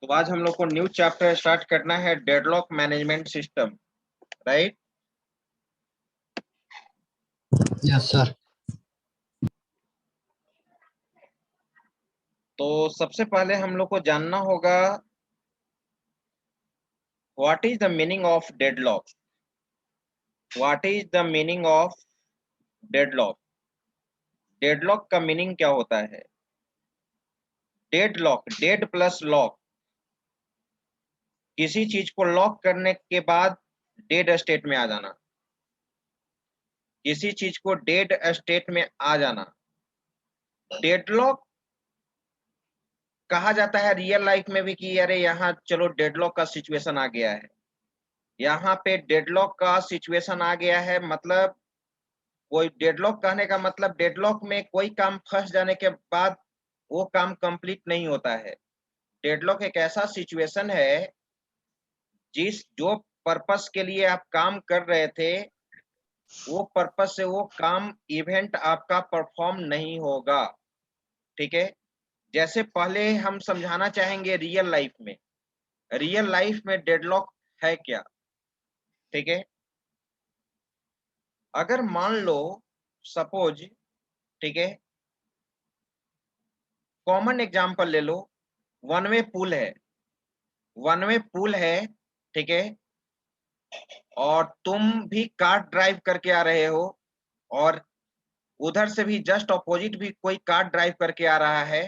तो आज हम लोग को न्यू चैप्टर स्टार्ट करना है, deadlock management system, right. Yes sir. तो सबसे पहले हम लोग को जानना होगा what is the meaning of deadlock. What is the meaning of deadlock. Deadlock का मीनिंग क्या होता है? डेडलॉक, डेड प्लस लॉक, किसी चीज को लॉक करने के बाद डेड स्टेट में आ जाना, किसी चीज को डेड स्टेट में आ जाना। डेडलॉक कहा जाता है रियल लाइफ में भी कि अरे यहाँ चलो डेडलॉक का सिचुएशन आ गया है, यहाँ पे डेडलॉक का सिचुएशन आ गया है। मतलब कोई डेडलॉक कहने का मतलब डेडलॉक में कोई काम फंस जाने के बाद वो काम कंप्लीट नहीं होता है। डेडलॉक एक ऐसा सिचुएशन है जिस जो पर्पस के लिए आप काम कर रहे थे वो पर्पस से वो काम इवेंट आपका परफॉर्म नहीं होगा। ठीक है, जैसे पहले हम समझाना चाहेंगे रियल लाइफ में। रियल लाइफ में डेडलॉक है क्या? ठीक है, अगर मान लो सपोज, ठीक है, कॉमन एग्जांपल ले लो, वन वे पुल है, वन वे पुल है, ठीक है, और तुम भी कार ड्राइव करके आ रहे हो और उधर से भी जस्ट ऑपोजिट भी कोई कार ड्राइव करके आ रहा है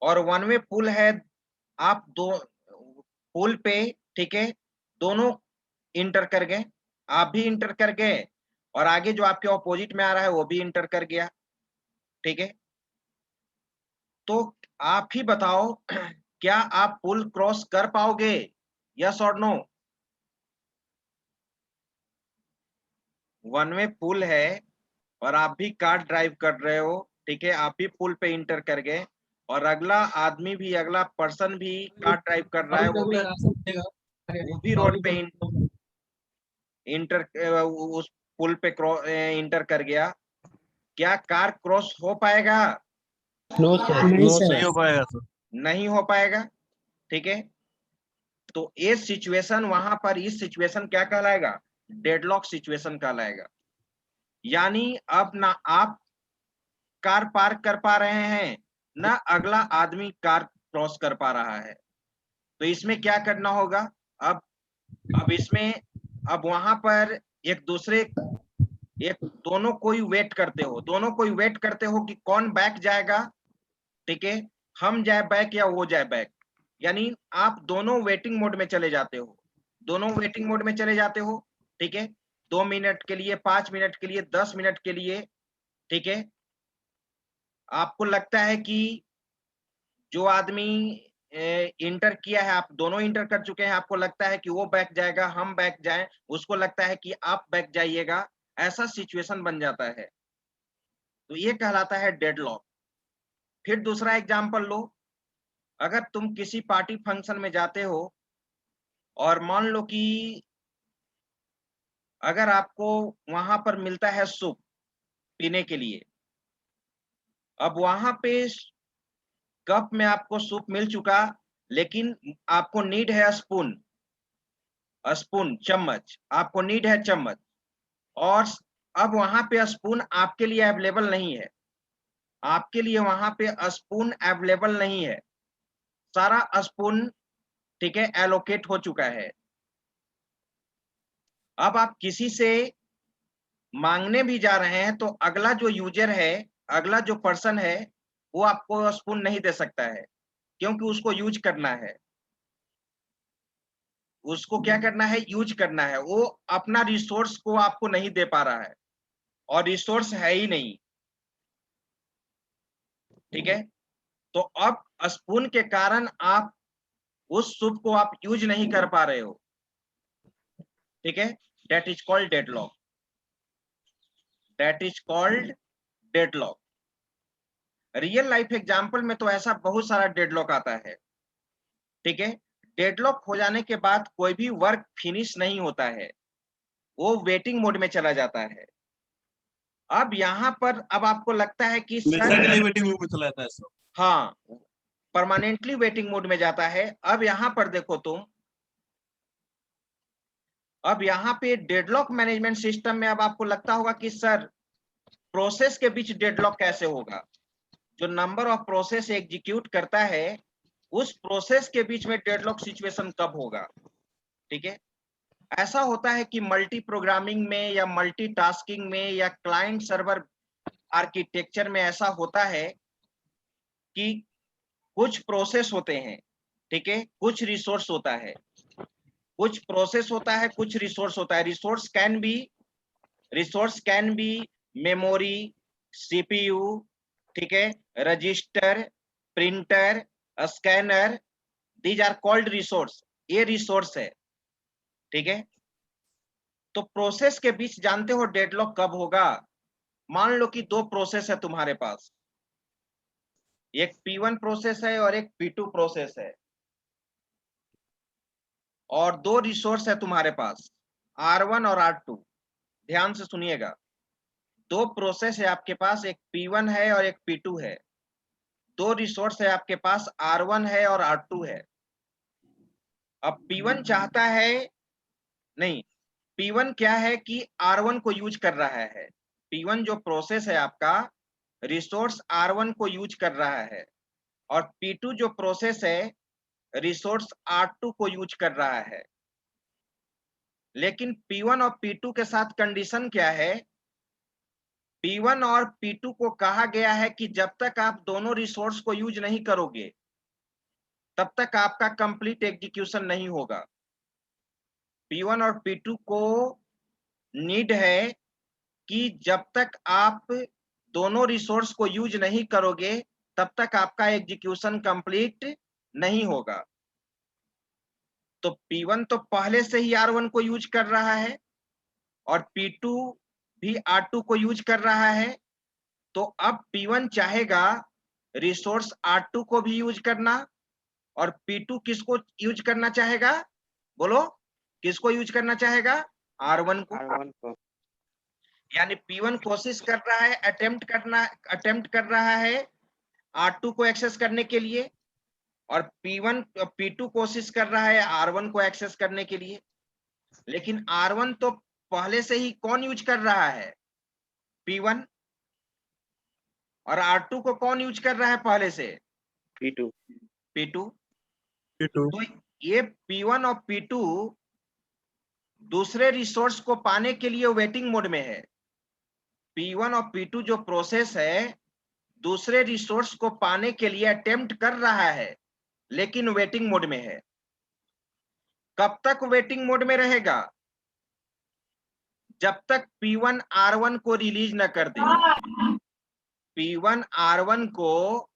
और वन वे पुल है। आप दो पुल पे, ठीक है, दोनों इंटर कर गए, आप भी इंटर कर गए और आगे जो आपके ऑपोजिट में आ रहा है वो भी इंटर कर गया। ठीक है, तो आप ही बताओ क्या आप पुल क्रॉस कर पाओगे? यस और नो? वन वे पुल है और आप भी कार ड्राइव कर रहे हो, ठीक है, आप भी पुल पे इंटर कर गए और अगला आदमी भी, अगला पर्सन भी कार ड्राइव कर रहा है, वो भी रोड पे इंटर उस पुल पे इंटर कर गया। क्या कार क्रॉस हो पाएगा? No sir. नहीं नो सर। सर। हो पाएगा सर। नहीं हो पाएगा। ठीक है, तो ये सिचुएशन वहां पर, इस सिचुएशन क्या कहलाएगा? डेडलॉक सिचुएशन कहलाएगा। यानी अब ना आप कार पार्क कर पा रहे हैं ना अगला आदमी कार क्रॉस कर पा रहा है। तो इसमें क्या करना होगा? अब अब इसमें अब वहां पर एक दूसरे, एक दोनों कोई वेट करते हो, दोनों कोई वेट करते हो कि कौन बैक जाएगा। ठीक है, हम जाए बैक या वो जाए बैक, यानी आप दोनों वेटिंग मोड में चले जाते हो, दोनों वेटिंग मोड में चले जाते हो। ठीक है, 2 मिनट के लिए, 5 मिनट के लिए, 10 मिनट के लिए। ठीक है, आपको लगता है कि जो आदमी इंटर किया है, आप दोनों इंटर कर चुके हैं, आपको लगता है कि वो बैक जाएगा, हम बैक जाएं, उसको लगता है कि आप बैक जाइएगा, ऐसा सिचुएशन बन जाता है। तो ये कहलाता है डेडलॉक। फिर दूसरा एग्जांपल लो, अगर तुम किसी पार्टी फंक्शन में जाते हो और मान लो कि अगर आपको वहां पर मिलता है सूप पीने के लिए, अब वहां पे कप में आपको सूप मिल चुका, लेकिन आपको नीड है स्पून, स्पून चम्मच, आपको नीड है चम्मच, और अब वहां पे स्पून आपके लिए अवेलेबल नहीं है, आपके लिए वहां पे स्पून अवेलेबल नहीं है, सारा स्पून, ठीक है, एलोकेट हो चुका है। अब आप किसी से मांगने भी जा रहे हैं तो अगला जो यूजर है, अगला जो पर्सन है, वो आपको स्पून नहीं दे सकता है, क्योंकि उसको यूज करना है, उसको क्या करना है? यूज करना है। वो अपना रिसोर्स को आपको नहीं दे पा रहा है और रिसोर्स है ही नहीं। ठीक है, तो अब स्पून के कारण आप उस सूप को आप यूज नहीं कर पा रहे हो। ठीक है, that is called deadlock, that is called deadlock. Real life example में तो ऐसा बहुत सारा डेडलॉक आता है। ठीक है, डेडलॉक हो जाने के बाद कोई भी वर्क फिनिश नहीं होता है, वो वेटिंग मोड में चला जाता है। अब यहाँ पर अब आपको लगता है कि हमेशा के सर, लिए वेटिंग रूम में चला जाता है सर। हाँ, परमानेंटली वेटिंग मोड में जाता है। अब यहां पर देखो तुम, अब यहाँ पे डेडलॉक मैनेजमेंट सिस्टम में अब आपको लगता होगा कि सर प्रोसेस के बीच डेडलॉक कैसे होगा। जो नंबर ऑफ प्रोसेस एग्जीक्यूट करता है उस प्रोसेस के बीच में डेडलॉक सिचुएशन कब होगा। ठीक है, ऐसा होता है कि मल्टी प्रोग्रामिंग में या मल्टीटास्किंग में या क्लाइंट सर्वर आर्किटेक्चर में ऐसा होता है कि कुछ प्रोसेस होते हैं, ठीक है, कुछ रिसोर्स होता है, कुछ प्रोसेस होता है, कुछ रिसोर्स होता है। Resource can be memory, CPU, ठीक है, register, printer, scanner, these are called resource. ये रिसोर्स है, ठीक है। तो प्रोसेस के बीच जानते हो डेडलॉक कब होगा। मान लो कि दो प्रोसेस है तुम्हारे पास, एक P1 प्रोसेस है और एक P2 प्रोसेस है, और दो रिसोर्स है तुम्हारे पास R1 और R2। ध्यान से सुनिएगा, दो प्रोसेस है आपके पास, एक P1 है और एक P2 है। दो रिसोर्स है आपके पास, R1 है और R2 है। अब P1 चाहता है, नहीं, P1 क्या है कि R1 को यूज कर रहा है। P1 जो प्रोसेस है आपका, रिसोर्स R1 को यूज कर रहा है, और P2 जो प्रोसेस है रिसोर्स R2 को यूज कर रहा है। लेकिन P1 और P2 के साथ कंडीशन क्या है, P1 और P2 को कहा गया है कि जब तक आप दोनों रिसोर्स को यूज नहीं करोगे तब तक आपका कंप्लीट एग्जीक्यूशन नहीं होगा। P1 और P2 को नीड है कि जब तक आप दोनों रिसोर्स को यूज नहीं करोगे तब तक आपका एग्जीक्यूशन कंप्लीट नहीं होगा। तो P1 तो पहले से ही R1 को यूज कर रहा है और P2 भी R2 को यूज कर रहा है। तो अब P1 चाहेगा रिसोर्स R2 को भी यूज करना, और P2 किसको यूज करना चाहेगा, बोलो, किसको यूज करना चाहेगा, R1 को। यानी P1 कोशिश कर रहा है, अटेम्प्ट कर रहा है R2 को एक्सेस करने के लिए, और P2 कोशिश कर रहा है R1 को एक्सेस करने के लिए। लेकिन R1 तो पहले से ही कौन यूज कर रहा है, P1, और R2 को कौन यूज कर रहा है पहले से, P2। तो ये P1 और P2 दूसरे रिसोर्स को पाने के लिए वेटिंग मोड में है। P1 और P2 जो प्रोसेस है दूसरे रिसोर्स को पाने के लिए अटेम्प्ट कर रहा है, लेकिन वेटिंग मोड में है। कब तक वेटिंग मोड में रहेगा, जब तक P1 R1 को रिलीज न कर दे। P1 R1 को,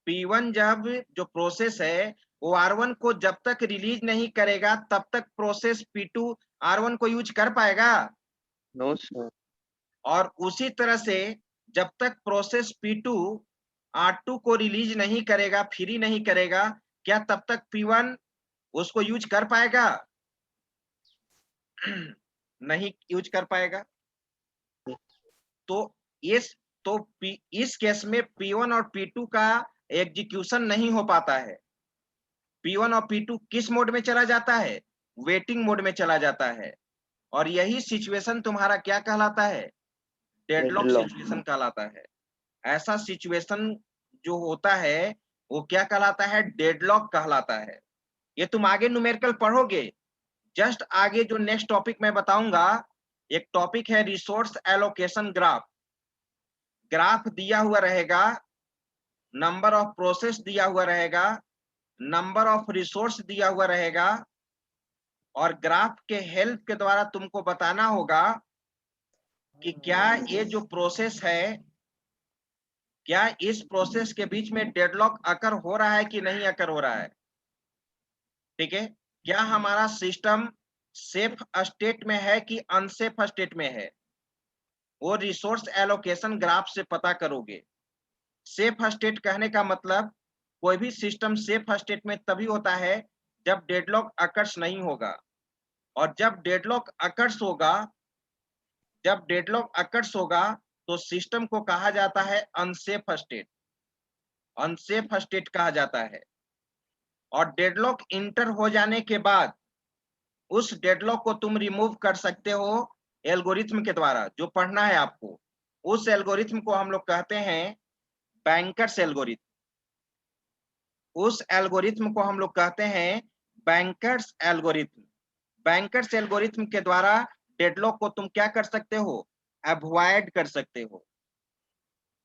P1 जब जो प्रोसेस है वो R1 को जब तक रिलीज नहीं करेगा तब तक प्रोसेस P2 R1 को यूज कर पाएगा, नो सर। और उसी तरह से जब तक प्रोसेस P2 R2 को रिलीज नहीं करेगा, फ्री नहीं करेगा, क्या तब तक P1 उसको यूज कर पाएगा, नहीं यूज कर पाएगा। तो इस केस में P1 और P2 का एग्जीक्यूशन नहीं हो पाता है। P1 और P2 किस मोड में चला जाता है, वेटिंग मोड में चला जाता है, और यही सिचुएशन तुम्हारा क्या कहलाता है, डेडलॉक सिचुएशन कहलाता है। ऐसा सिचुएशन जो होता है वो क्या कहलाता है, डेडलॉक कहलाता है। ये तुम आगे न्यूमेरिकल पढ़ोगे। जस्ट आगे जो नेक्स्ट टॉपिक मैं बताऊंगा, एक टॉपिक है रिसोर्स एलोकेशन ग्राफ। ग्राफ दिया हुआ रहेगा, नंबर ऑफ प्रोसेस दिया हुआ रहेगा, नंबर ऑफ रिसोर्स दिया हुआ रहेगा, और ग्राफ के हेल्प के द्वारा तुमको बताना होगा कि क्या ये जो प्रोसेस है, क्या इस प्रोसेस के बीच में डेडलॉक अकर हो रहा है कि नहीं अकर हो रहा है। ठीक है, क्या हमारा सिस्टम सेफ स्टेट में है कि अनसेफ स्टेट में है, वो रिसोर्स एलोकेशन ग्राफ से पता करोगे। सेफ स्टेट कहने का मतलब कोई भी सिस्टम सेफ स्टेट में तभी होता है जब डेडलॉक अकर्स नहीं होगा, और जब डेडलॉक अकर्स होगा तो सिस्टम को कहा जाता है अनसेफ स्टेट, अनसेफ स्टेट कहा जाता है। और डेडलॉक इंटर हो जाने के बाद उस डेडलॉक को तुम रिमूव कर सकते हो एल्गोरिथम के द्वारा। जो पढ़ना है आपको, उस एल्गोरिथम को हम लोग कहते हैं बैंकर्स एल्गोरिथम। उस एल्गोरिथम को हम लोग कहते हैं बैंकर्स एल्गोरिथम। बैंकर्स एल्गोरिथम के द्वारा डेडलॉक को तुम क्या कर सकते हो, अवॉइड कर सकते हो।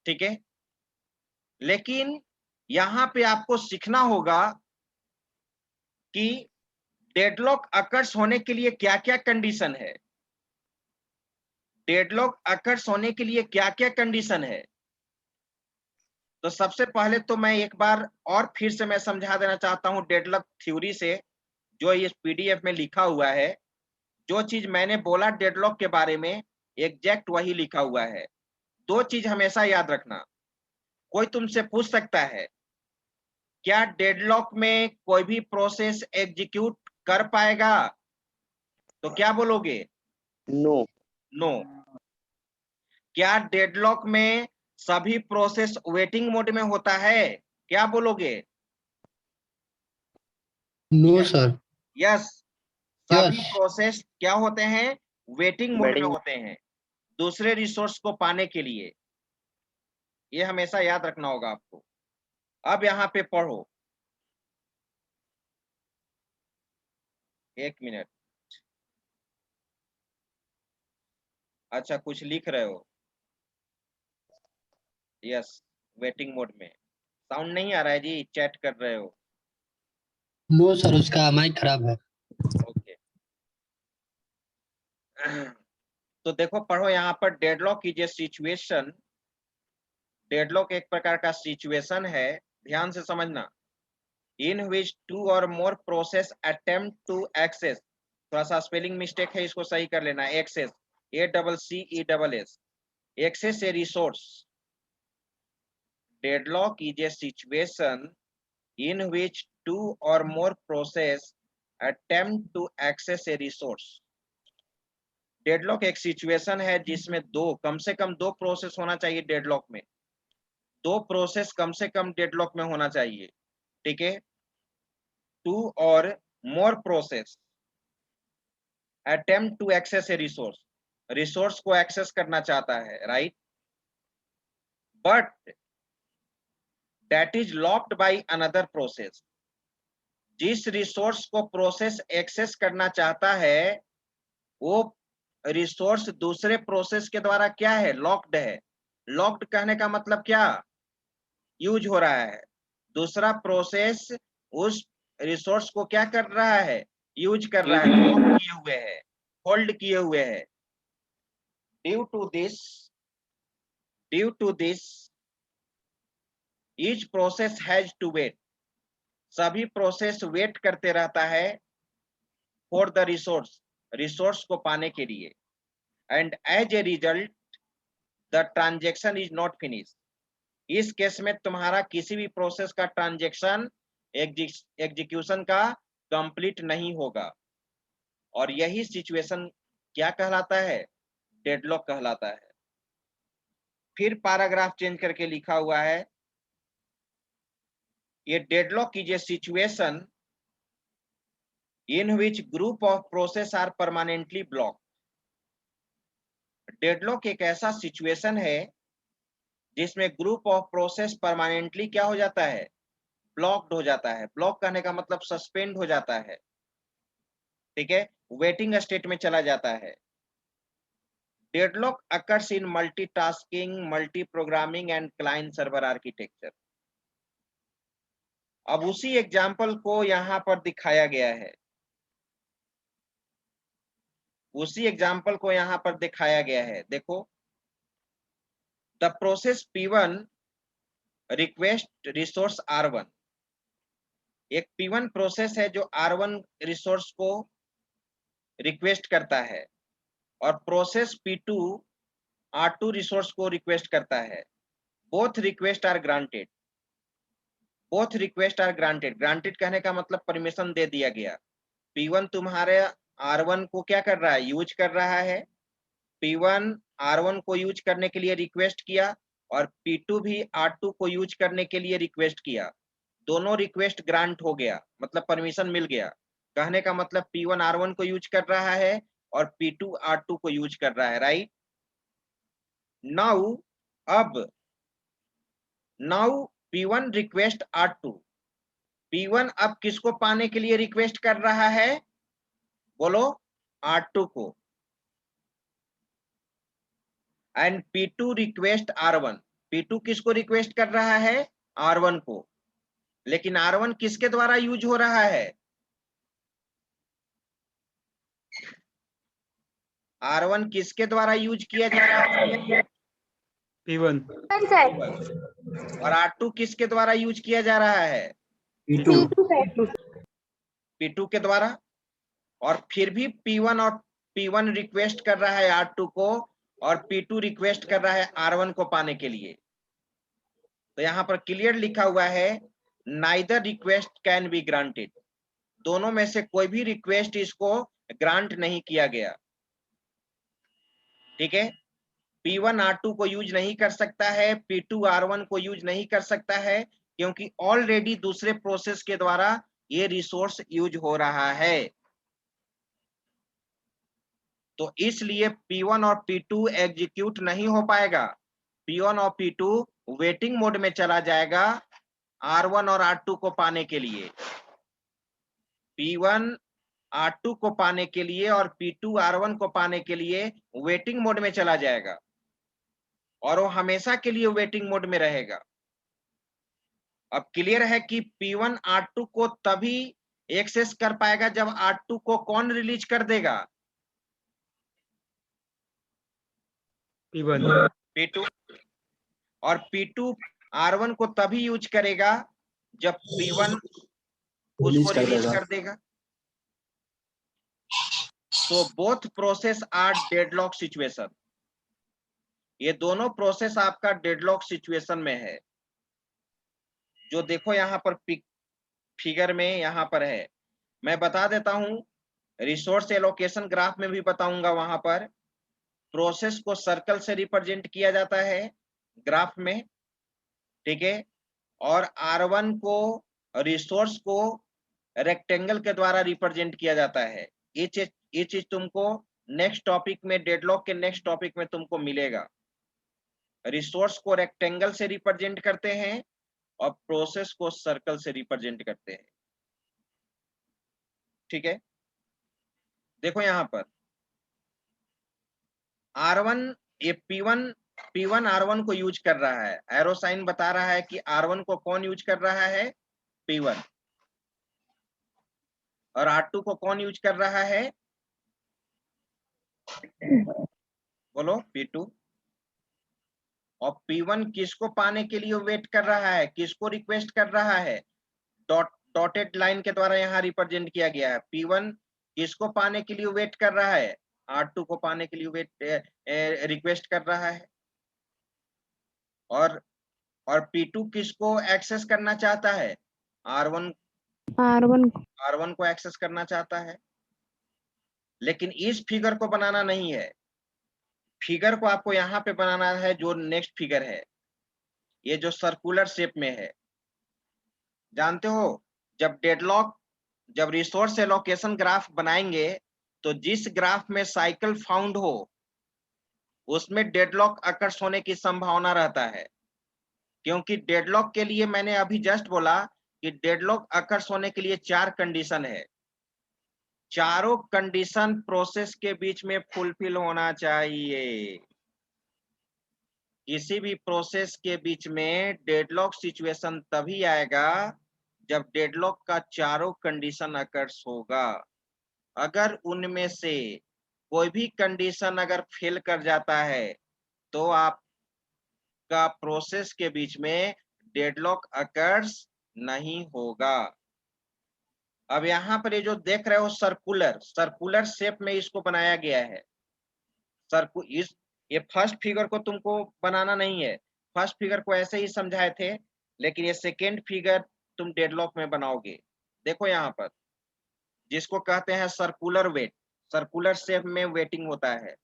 ठीक है, लेकिन यहां पे आपको सीखना होगा कि डेडलॉक अकर्स होने के लिए क्या क्या कंडीशन है। डेडलॉक अकर्स होने के लिए क्या क्या कंडीशन है। तो सबसे पहले तो मैं एक बार और फिर से मैं समझा देना चाहता हूं डेडलॉक थ्योरी से, जो इस पीडीएफ में लिखा हुआ है। जो चीज मैंने बोला डेडलॉक के बारे में एग्जैक्ट वही लिखा हुआ है। दो चीज हमेशा याद रखना। कोई तुमसे पूछ सकता है क्या डेडलॉक में कोई भी प्रोसेस एग्जीक्यूट कर पाएगा, तो क्या बोलोगे? नो। नो। क्या डेडलॉक में सभी प्रोसेस वेटिंग मोड में होता है, क्या बोलोगे? No sir. यस, सभी यस। प्रोसेस क्या होते हैं, वेटिंग मोड में वेटिंग। होते हैं, दूसरे रिसोर्स को पाने के लिए। ये हमेशा याद रखना होगा आपको। अब यहाँ पे पढ़ो, एक मिनट। अच्छा, कुछ लिख रहे हो? यस, वेटिंग मोड में। साउंड नहीं आ रहा है जी, चैट कर रहे हो? नो सर, उसका माइक खराब है। ओके। तो देखो, पढ़ो यहाँ पर। Deadlock is a situation. Deadlock एक प्रकार का सिचुएशन है, ध्यान से समझना। इन विच टू और more process attempt to access, थोड़ा सा स्पेलिंग मिस्टेक है, इसको सही कर लेना। Access, ACCESS, access a resource. Deadlock is a situation in which two or more process attempt to access a resource. Deadlock एक सिचुएशन है जिसमें कम से कम दो प्रोसेस होना चाहिए डेडलॉक में। दो प्रोसेस कम से कम डेडलॉक में होना चाहिए। ठीक है, टू और more process attempt to access a resource, resource को एक्सेस करना चाहता है, right, but that is locked by another process. जिस रिसोर्स को प्रोसेस एक्सेस करना चाहता है वो रिसोर्स दूसरे प्रोसेस के द्वारा क्या है, लॉक्ड है। लॉक्ड कहने का मतलब क्या, यूज हो रहा है। दूसरा प्रोसेस उस रिसोर्स को क्या कर रहा है, यूज कर रहा है, लॉक किए हुए है, होल्ड किए हुए है। Due to this each process has to wait. सभी प्रोसेस वेट करते रहता है फॉर द रिसोर्स, रिसोर्स को पाने के लिए। And as a result the transaction is not finish. इस केस में तुम्हारा किसी भी प्रोसेस का ट्रांजेक्शन एग्जीक्यूशन का कंप्लीट नहीं होगा। और यही सिचुएशन क्या कहलाता है, डेडलॉक कहलाता है। फिर पैराग्राफ चेंज करके लिखा हुआ है, ये deadlock is a situation in which group of process are permanently block. Deadlock एक ऐसा सिचुएशन है जिसमें ग्रुप ऑफ प्रोसेस परमानेंटली क्या हो जाता है, ब्लॉक्ड हो जाता है। ब्लॉक करने का मतलब सस्पेंड हो जाता है। ठीक है, वेटिंग स्टेट में चला जाता है। Deadlock occurs in multitasking, multi programming and client server architecture. अब उसी एग्जांपल को यहां पर दिखाया गया है, उसी एग्जांपल को यहां पर दिखाया गया है। देखो, the process P1 request resource R1। एक P1 प्रोसेस है जो R1 रिसोर्स को रिक्वेस्ट करता है, और प्रोसेस P2 R2 रिसोर्स को रिक्वेस्ट करता है। Both request are granted. Both request are granted. Granted कहने का मतलब परमिशन दे दिया गया। P1 तुम्हारे R1 को क्या कर रहा है, यूज कर रहा है। P1 R1 को यूज करने के लिए रिक्वेस्ट किया और P2 भी R2 को यूज करने के लिए रिक्वेस्ट किया। दोनों रिक्वेस्ट ग्रांट हो गया, मतलब परमिशन मिल गया। कहने का मतलब P1 R1 को यूज कर रहा है और P2 R2 को यूज कर रहा है, राइट। नाउ अब now P1 request R2, P1 अब किसको पाने के लिए रिक्वेस्ट कर रहा है, बोलो, R2 को। And P2 request R1, P2 किसको रिक्वेस्ट कर रहा है, R1 को। लेकिन R1 किसके द्वारा यूज हो रहा है, R1 किसके द्वारा यूज किया जा रहा है, P1 और R2 किसके द्वारा यूज किया जा रहा है, P2 P2 के द्वारा। और फिर भी P1 रिक्वेस्ट कर रहा है R2 को और P2 रिक्वेस्ट कर रहा है R1 को पाने के लिए। तो यहां पर क्लियर लिखा हुआ है, neither request can be granted, दोनों में से कोई भी रिक्वेस्ट इसको ग्रांट नहीं किया गया, ठीक है। P1 R2 को यूज नहीं कर सकता है, P2 R1 को यूज नहीं कर सकता है, क्योंकि ऑलरेडी दूसरे प्रोसेस के द्वारा ये रिसोर्स यूज हो रहा है। तो इसलिए P1 और P2 एग्जीक्यूट नहीं हो पाएगा, P1 और P2 वेटिंग मोड में चला जाएगा R1 और R2 को पाने के लिए। P1 R2 को पाने के लिए और P2 R1 को पाने के लिए वेटिंग मोड में चला जाएगा, और वो हमेशा के लिए वेटिंग मोड में रहेगा। अब क्लियर है कि P1 R2 को तभी एक्सेस कर पाएगा जब R2 को कौन रिलीज कर देगा, P1 P2। और P2 R1 को तभी यूज करेगा जब P1 उसको रिलीज कर देगा। तो both process are deadlock situation, ये दोनों प्रोसेस आपका डेडलॉक सिचुएशन में है। जो देखो यहाँ पर फिगर में यहाँ पर है, मैं बता देता हूं, रिसोर्स एलोकेशन ग्राफ में भी बताऊंगा। वहां पर प्रोसेस को सर्कल से रिप्रेजेंट किया जाता है ग्राफ में, ठीक है, और R1 को, रिसोर्स को रेक्टेंगल के द्वारा रिप्रेजेंट किया जाता है। ये चीज तुमको नेक्स्ट टॉपिक में, डेडलॉक के नेक्स्ट टॉपिक में तुमको मिलेगा। रिसोर्स को रेक्टेंगल से रिप्रेजेंट करते हैं और प्रोसेस को सर्कल से रिप्रेजेंट करते हैं, ठीक है। देखो यहां पर R1, ये P1 R1 को यूज कर रहा है, एरो साइन बता रहा है कि R1 को कौन यूज कर रहा है, P1, और R2 को कौन यूज कर रहा है, बोलो, P2। और P1 किसको पाने के लिए वेट कर रहा है, किसको रिक्वेस्ट कर रहा है, डॉटेड लाइन के द्वारा यहाँ रिप्रेजेंट किया गया है। P1 किसको पाने के लिए वेट कर रहा है, R2 को पाने के लिए वेट रिक्वेस्ट कर रहा है। और P2 किसको एक्सेस करना चाहता है, R1 को एक्सेस करना चाहता है। लेकिन इस फिगर को बनाना नहीं है, फिगर को आपको यहाँ पे बनाना है, जो नेक्स्ट फिगर है, ये जो सर्कुलर शेप में है। जानते हो, जब रिसोर्स एलोकेशन ग्राफ बनाएंगे तो जिस ग्राफ में साइकिल फाउंड हो उसमें डेडलॉक अकर्स होने की संभावना रहता है। क्योंकि डेडलॉक के लिए मैंने अभी जस्ट बोला कि डेडलॉक अकर्स होने के लिए 4 कंडीशन है, चारों कंडीशन प्रोसेस के बीच में फुलफिल होना चाहिए। किसी भी प्रोसेस के बीच में डेडलॉक सिचुएशन तभी आएगा जब डेडलॉक का चारों कंडीशन अकर्स होगा। अगर उनमें से कोई भी कंडीशन अगर फेल कर जाता है तो आपका प्रोसेस के बीच में डेडलॉक अकर्स नहीं होगा। अब यहाँ पर ये जो देख रहे हो सर्कुलर शेप में इसको बनाया गया है। ये फर्स्ट फिगर को तुमको बनाना नहीं है, फर्स्ट फिगर को ऐसे ही समझाए थे, लेकिन ये सेकेंड फिगर तुम डेडलॉक में बनाओगे। देखो यहाँ पर जिसको कहते हैं सर्कुलर वेट, सर्कुलर शेप में वेटिंग होता है।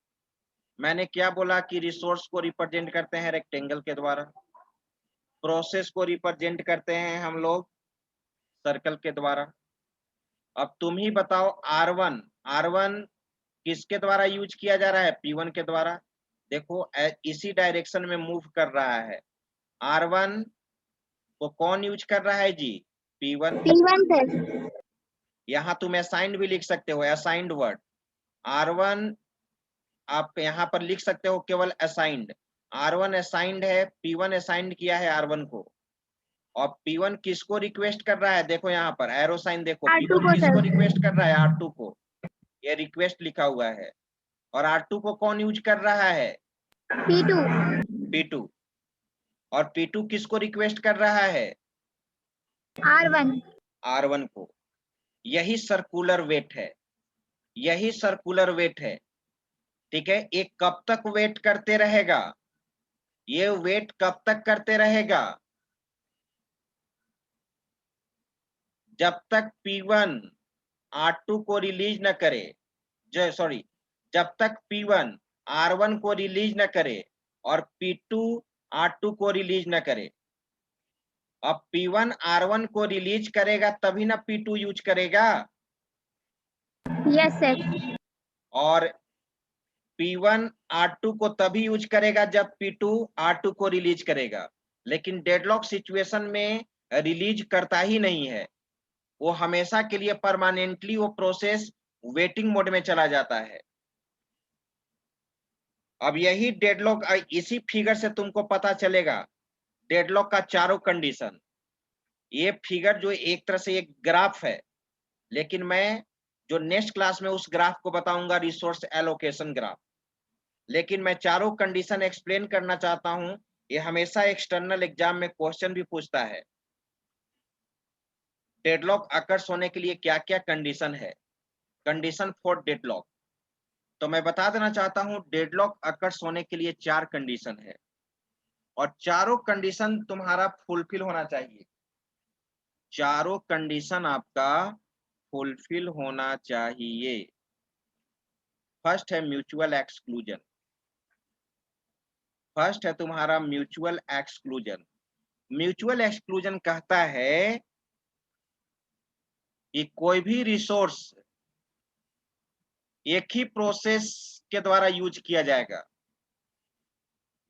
मैंने क्या बोला कि रिसोर्स को रिप्रेजेंट करते हैं रेक्टेंगल के द्वारा, प्रोसेस को रिप्रेजेंट करते हैं हम लोग सर्कल के द्वारा। अब तुम ही बताओ R1 किसके द्वारा यूज किया जा रहा है? P1 के द्वारा। देखो इसी डायरेक्शन में मूव कर रहा है। R1 को कौन यूज कर रहा है जी? P1। P1 sir. यहाँ तुम असाइंड भी लिख सकते हो, असाइंड वर्ड। R1 आप यहाँ पर लिख सकते हो केवल असाइंड। R1 असाइंड है, P1 असाइंड किया है R1 को। और P1 किसको रिक्वेस्ट कर रहा है? देखो यहाँ पर एरो साइन देखो, R2 P1 को किसको सर। रिक्वेस्ट कर रहा है? R2 को। ये रिक्वेस्ट लिखा हुआ है। और R2 को कौन यूज कर रहा है? P2। P2। और P2 किसको रिक्वेस्ट कर रहा है? R1। R1 को। यही सर्कुलर वेट है, यही सर्कुलर वेट है। ठीक है, ये कब तक वेट करते रहेगा? ये वेट कब तक करते रहेगा? जब तक P1 R2 को रिलीज न करे, जब तक P1 R1 को रिलीज न करे और P2 R2 को रिलीज न करे। अब P1 R1 को रिलीज करेगा तभी ना P2 यूज करेगा। Yes sir. और P1 R2 को तभी यूज करेगा जब P2 R2 को रिलीज करेगा। लेकिन डेडलॉक सिचुएशन में रिलीज करता ही नहीं है, वो हमेशा के लिए परमानेंटली वो प्रोसेस वेटिंग मोड में चला जाता है। अब यही डेडलॉक, इसी फिगर से तुमको पता चलेगा डेडलॉक का चारों कंडीशन। ये फिगर जो एक तरह से एक ग्राफ है, लेकिन मैं जो नेक्स्ट क्लास में उस ग्राफ को बताऊंगा रिसोर्स एलोकेशन ग्राफ। लेकिन मैं चारों कंडीशन एक्सप्लेन करना चाहता हूं, ये हमेशा एक्सटर्नल एग्जाम में क्वेश्चन भी पूछता है। डेडलॉक अकर्स होने के लिए क्या क्या कंडीशन है? कंडीशन फॉर डेडलॉक, तो मैं बता देना चाहता हूं डेडलॉक अकर्स होने के लिए 4 कंडीशन है और चारों कंडीशन तुम्हारा फुलफिल होना चाहिए। चारों कंडीशन आपका फुलफिल होना चाहिए। फर्स्ट है म्यूचुअल एक्सक्लूजन। फर्स्ट है तुम्हारा म्यूचुअल एक्सक्लूजन। म्यूचुअल एक्सक्लूजन कहता है कि कोई भी रिसोर्स एक ही प्रोसेस के द्वारा यूज किया जाएगा।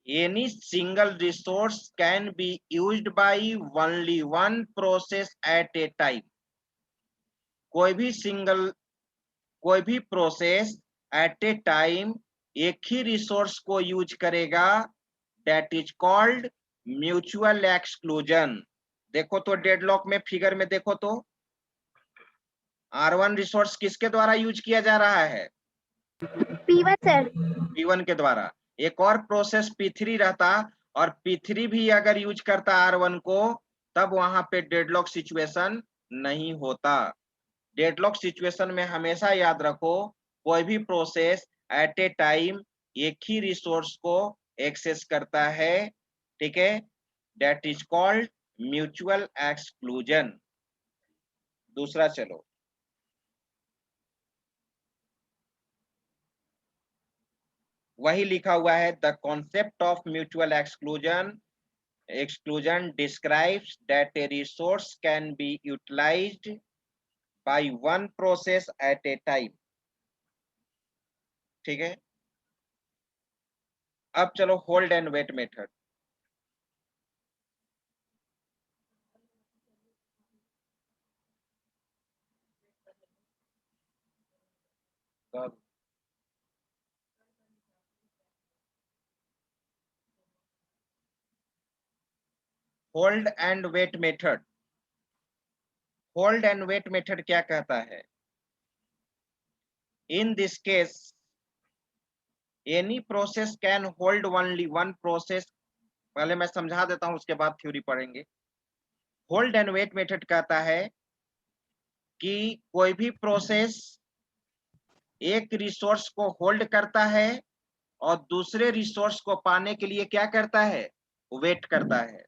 Any single resource can be used by only one process at a time। कोई भी प्रोसेस एट ए टाइम एक ही रिसोर्स को यूज करेगा, that is called mutual exclusion. देखो तो डेडलॉक में फिगर में देखो तो R1 रिसोर्स किसके द्वारा यूज किया जा रहा है? P1 sir. P1 के द्वारा। एक और प्रोसेस P3 रहता और P3 भी अगर यूज करता R1 को, तब वहां पे डेडलॉक सिचुएशन नहीं होता। डेडलॉक सिचुएशन में हमेशा याद रखो, कोई भी प्रोसेस एट ए टाइम एक ही रिसोर्स को एक्सेस करता है। ठीक है, that is called mutual exclusion. दूसरा चलो, वही लिखा हुआ है, the concept of mutual exclusion describes that a resource can be utilized by one process at a time। ठीक है, अब चलो hold and wait method. Hold and wait method. Hold and wait method क्या कहता है? इन this case any process can hold only one process. पहले मैं समझा देता हूं, उसके बाद थ्योरी पढ़ेंगे। होल्ड एंड वेट मेथड कहता है कि कोई भी प्रोसेस एक रिसोर्स को होल्ड करता है और दूसरे रिसोर्स को पाने के लिए क्या करता है? वेट करता है।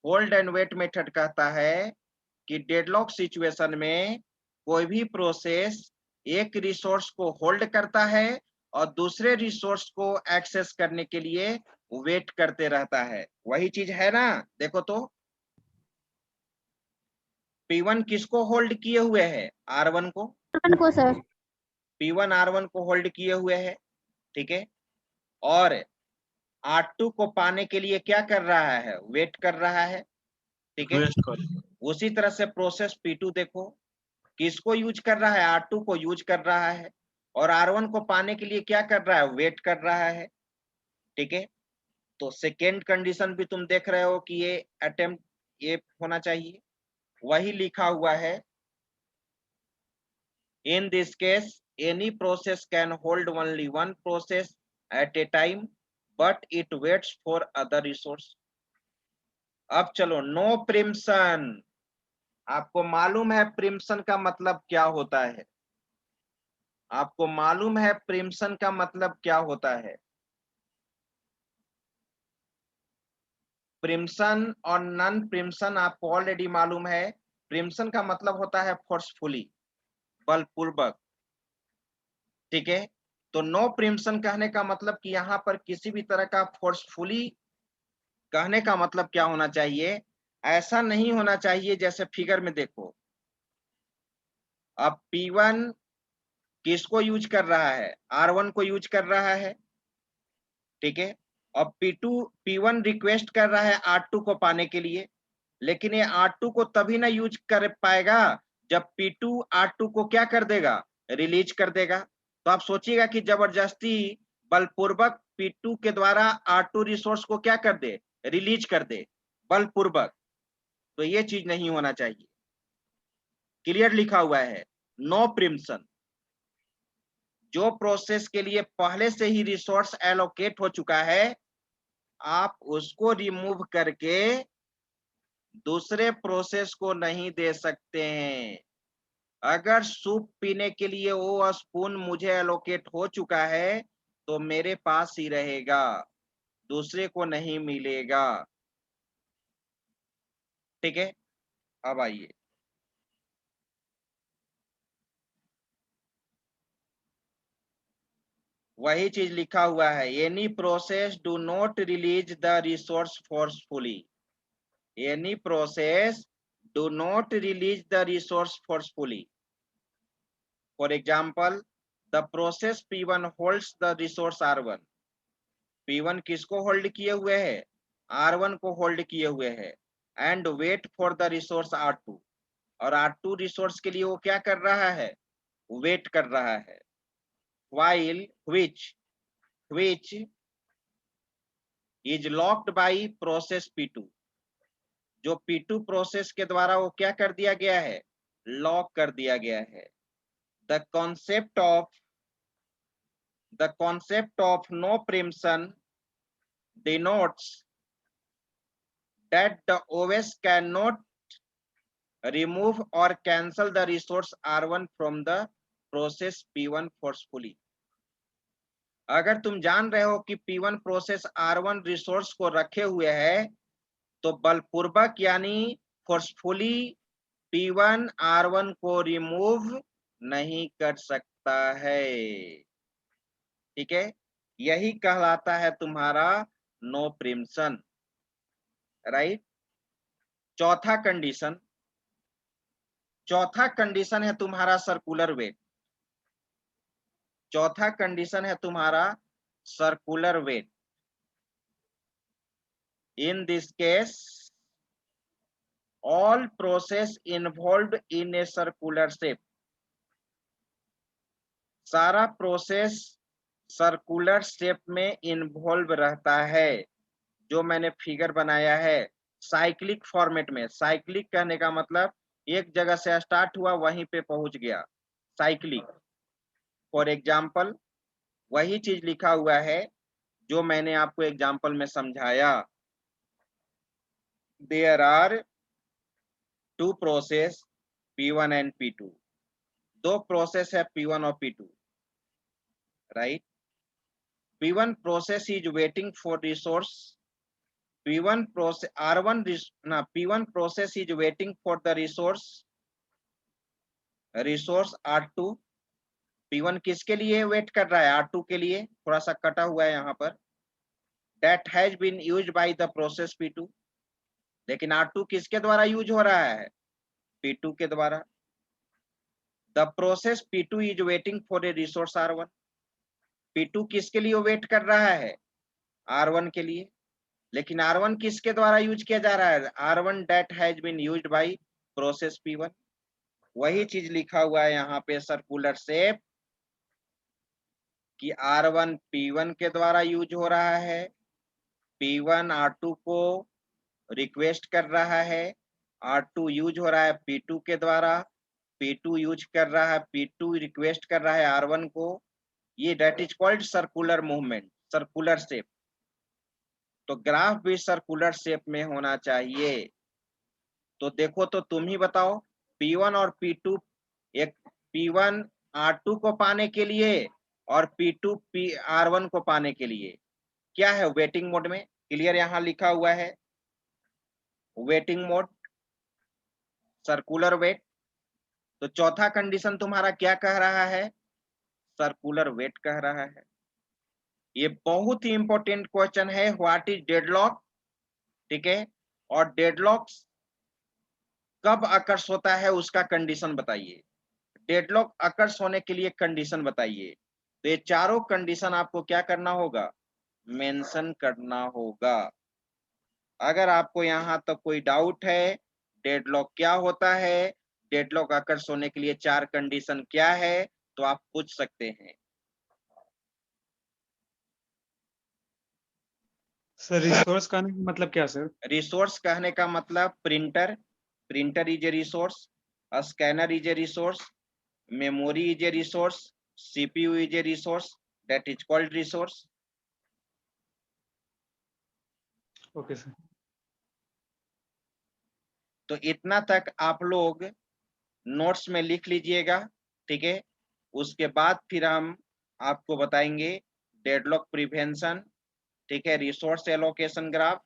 होल्ड एंड वेट मेथड कहता है कि डेडलॉक सिचुएशन में कोई भी प्रोसेस एक रिसोर्स को होल्ड करता है और दूसरे रिसोर्स को एक्सेस करने के लिए वेट करते रहता है। वही चीज है ना? देखो तो P1 किसको होल्ड किए हुए है? R1 को। R1 को सर। P1 R1 को होल्ड किए हुए है, ठीक है। और R2 को पाने के लिए क्या कर रहा है? वेट कर रहा है, ठीक है। वेस्ट कर उसी तरह से प्रोसेस P2 देखो, किसको यूज कर रहा है? R2 को यूज कर रहा है, और R1 को पाने के लिए क्या कर रहा है? वेट कर रहा है, ठीक है। तो सेकेंड कंडीशन भी तुम देख रहे हो कि ये अटेम्प्ट ये होना चाहिए, वही लिखा हुआ है। In this case, any process can hold only one process at a time, but it waits for other resource. अब चलो, नो प्रिम्पशन। आपको मालूम है प्रिम्पशन का मतलब क्या होता है? आपको मालूम है प्रिम्पशन का मतलब क्या होता है? प्रिम्पशन और नॉन प्रिम्पशन आपको ऑलरेडी मालूम है। प्रिम्पशन का मतलब होता है फोर्सफुली, बलपूर्वक, ठीक है। तो नो प्रिम्पशन कहने का मतलब कि यहाँ पर किसी भी तरह का फोर्सफुली कहने का मतलब क्या होना चाहिए? ऐसा नहीं होना चाहिए जैसे फिगर में देखो। अब P1 किसको यूज कर रहा है? R1 को यूज कर रहा है, ठीक है। अब P1 रिक्वेस्ट कर रहा है R2 को पाने के लिए, लेकिन ये R2 को तभी ना यूज कर पाएगा जब P2 R2 को क्या कर देगा? रिलीज कर देगा। तो आप सोचिएगा कि जबरदस्ती बलपूर्वक P2 के द्वारा R2 रिसोर्स को क्या कर दे? रिलीज कर दे, बलपूर्वक। तो ये चीज नहीं होना चाहिए। क्लियर लिखा हुआ है, नो प्रिम्पशन। जो प्रोसेस के लिए पहले से ही रिसोर्स एलोकेट हो चुका है, आप उसको रिमूव करके दूसरे प्रोसेस को नहीं दे सकते हैं। अगर सूप पीने के लिए वो स्पून मुझे एलोकेट हो चुका है, तो मेरे पास ही रहेगा, दूसरे को नहीं मिलेगा, ठीक है। अब आइए, वही चीज लिखा हुआ है, any process do not release the resource forcefully. Any process do not release the resource forcefully. For example, the process P1 holds the resource R1। P1 किसको होल्ड किए हुए है? R1 को होल्ड किए हुए है, and wait for the resource R2। और R2 resource के लिए वो क्या कर रहा है? वेट कर रहा है। while which is locked by process P2। जो P2 प्रोसेस के द्वारा वो क्या कर दिया गया है? लॉक कर दिया गया है। The concept of no preemption denotes that the OS cannot remove or cancel the resource R1 from the process P1 forcefully। अगर तुम जान रहे हो कि P1 प्रोसेस R1 रिसोर्स को रखे हुए है, तो बलपूर्वक यानी फोर्सफुली P1 R1 को रिमूव नहीं कर सकता है, ठीक है। यही कहलाता है तुम्हारा नो प्रिम्पशन, राइट। चौथा कंडीशन है तुम्हारा सर्कुलर वेट। चौथा कंडीशन है तुम्हारा circular wait. In this case all process involved in a circular shape। सारा प्रोसेस सर्कुलर शेप में इन्वॉल्व रहता है, जो मैंने फिगर बनाया है साइक्लिक फॉर्मेट में। साइक्लिक कहने का मतलब एक जगह से स्टार्ट हुआ वहीं पे पहुंच गया, साइक्लिक। फॉर एग्जाम्पल, वही चीज लिखा हुआ है जो मैंने आपको एग्जाम्पल में समझाया। There are two process P1 and P2। दो प्रोसेस है P1 और P2, right. P1 process is waiting for resource। P1 process P1 process is waiting for the resource R2। P1 किसके लिए वेट कर रहा है? R2 के लिए। थोड़ा सा कटा हुआ है यहाँ पर। That has been used by the process P2। लेकिन R2 किसके द्वारा यूज हो रहा है? P2 के द्वारा। The process P2 is waiting for a resource R1। P2 किसके लिए वेट कर रहा है? R1 के लिए। लेकिन R1 किसके द्वारा यूज किया जा रहा है? R1 that has been used by process P1। वही चीज लिखा हुआ है यहाँ पे सर्कुलर शेप कि R1 P1 के द्वारा यूज हो रहा है, P1 R2 को रिक्वेस्ट कर रहा है, R2 यूज हो रहा है P2 के द्वारा, P2 यूज कर रहा है, P2 रिक्वेस्ट कर रहा है R1 को। ये that is called circular movement, circular shape. तो ग्राफ भी सर्कुलर शेप में होना चाहिए। तो देखो तो तुम ही बताओ, P1 और P2, एक P1 R2 को पाने के लिए और P2 R1 को पाने के लिए क्या है? वेटिंग मोड में। क्लियर? यहाँ लिखा हुआ है वेटिंग मोड, सर्कुलर वेट। तो चौथा कंडीशन तुम्हारा क्या कह रहा है? सर्कुलर वेट कह रहा है। ये बहुत ही इंपॉर्टेंट क्वेश्चन है, व्हाट इज डेडलॉक, ठीक है? और डेडलॉक कब अकर्स होता है उसका कंडीशन बताइए। डेडलॉक अकर्स होने के लिए कंडीशन बताइए। तो ये चारों कंडीशन आपको क्या करना होगा? मेंशन करना होगा। अगर आपको यहाँ तक कोई डाउट है डेडलॉक क्या होता है, डेडलॉक अकर्स होने के लिए चार कंडीशन क्या है, तो आप पूछ सकते हैं। सर रिसोर्स का मतलब क्या सर? रिसोर्स कहने का मतलब printer, printer is a resource, scanner is a resource, memory is a resource, CPU is a resource, that is called resource. Okay sir. तो इतना तक आप लोग नोट्स में लिख लीजिएगा, ठीक है? उसके बाद फिर हम आपको बताएंगे डेडलॉक प्रिवेंशन, ठीक है, रिसोर्स एलोकेशन ग्राफ।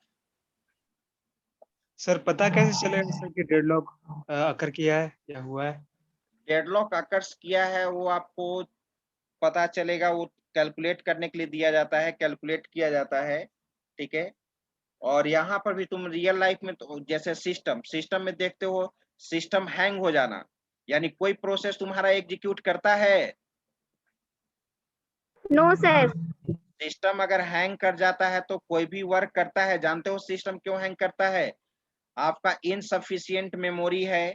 सर पता कैसे चलेगा सर कि डेडलॉक अकर किया है या हुआ है? डेडलॉक अकर्स किया है वो आपको पता चलेगा, वो कैलकुलेट करने के लिए दिया जाता है, कैलकुलेट किया जाता है, ठीक है? और यहाँ पर भी तुम रियल लाइफ में तो जैसे सिस्टम में देखते हो, सिस्टम हैंग हो जाना, यानी कोई प्रोसेस तुम्हारा एग्जीक्यूट करता है? No sir. सिस्टम अगर हैंग कर जाता है तो कोई भी वर्क करता है, जानते हो सिस्टम क्यों हैंग करता है? आपका इनसफिशिएंट मेमोरी है,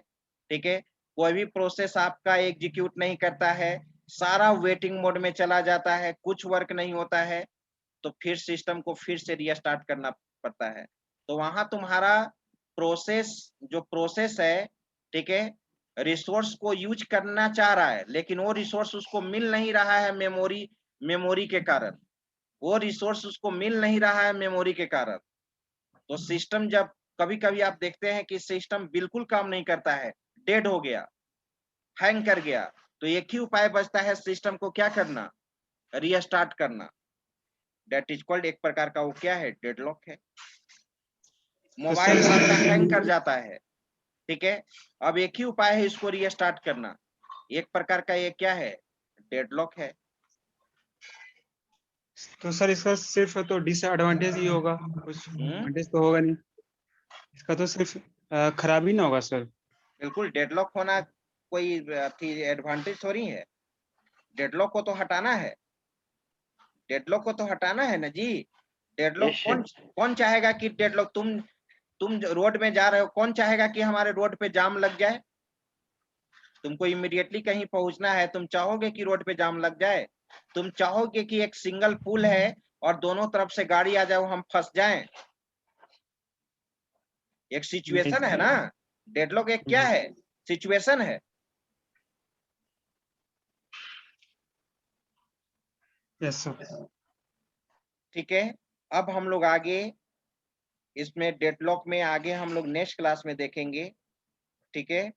ठीक है? कोई भी प्रोसेस आपका एग्जीक्यूट नहीं करता है, सारा वेटिंग मोड में चला जाता है, कुछ वर्क नहीं होता है, तो फिर सिस्टम को फिर से रीस्टार्ट करना पड़ता है। तो वहां तुम्हारा जो प्रोसेस है, ठीक है, रिसोर्स को यूज करना चाह रहा है, लेकिन वो रिसोर्स उसको मिल नहीं रहा है मेमोरी के कारण, वो रिसोर्स उसको मिल नहीं रहा है मेमोरी के कारण। तो सिस्टम जब कभी कभी आप देखते हैं कि सिस्टम बिल्कुल काम नहीं करता है, डेड हो गया, हैंग कर गया, तो एक ही उपाय बचता है सिस्टम को क्या करना? रीस्टार्ट करना। दैट इज कॉल्ड, एक प्रकार का वो क्या है? डेडलॉक है। मोबाइल सर आपका हैंग कर जाता है, ठीक है, अब एक ही उपाय है इसको रीस्टार्ट करना, एक प्रकार का ये क्या है? डेडलॉक है। तो सर इसका सिर्फ तो डिसएडवांटेज ही होगा, कुछ एडवांटेज तो होगा नहीं इसका, तो सिर्फ खराबी ना होगा सर? बिल्कुल, डेडलॉक होना कोई एडवांटेज थोड़ी है। डेडलॉक को तो हटाना है, डेडलॉक को तो हटाना है ना जी। डेडलॉक कौन चाहेगा कि डेडलॉक, तुम रोड में जा रहे हो, कौन चाहेगा कि हमारे रोड पे जाम लग जाए? तुमको इमीडिएटली कहीं पहुंचना है, तुम चाहोगे कि रोड पे जाम लग जाए? तुम चाहोगे कि एक सिंगल पुल है और दोनों तरफ से गाड़ी आ जाए, हम फंस जाएं? एक सिचुएशन है ना, डेडलॉक एक क्या है? सिचुएशन है। Yes sir. ठीक है, अब हम लोग आगे इसमें डेडलॉक में आगे हम लोग नेक्स्ट क्लास में देखेंगे, ठीक है?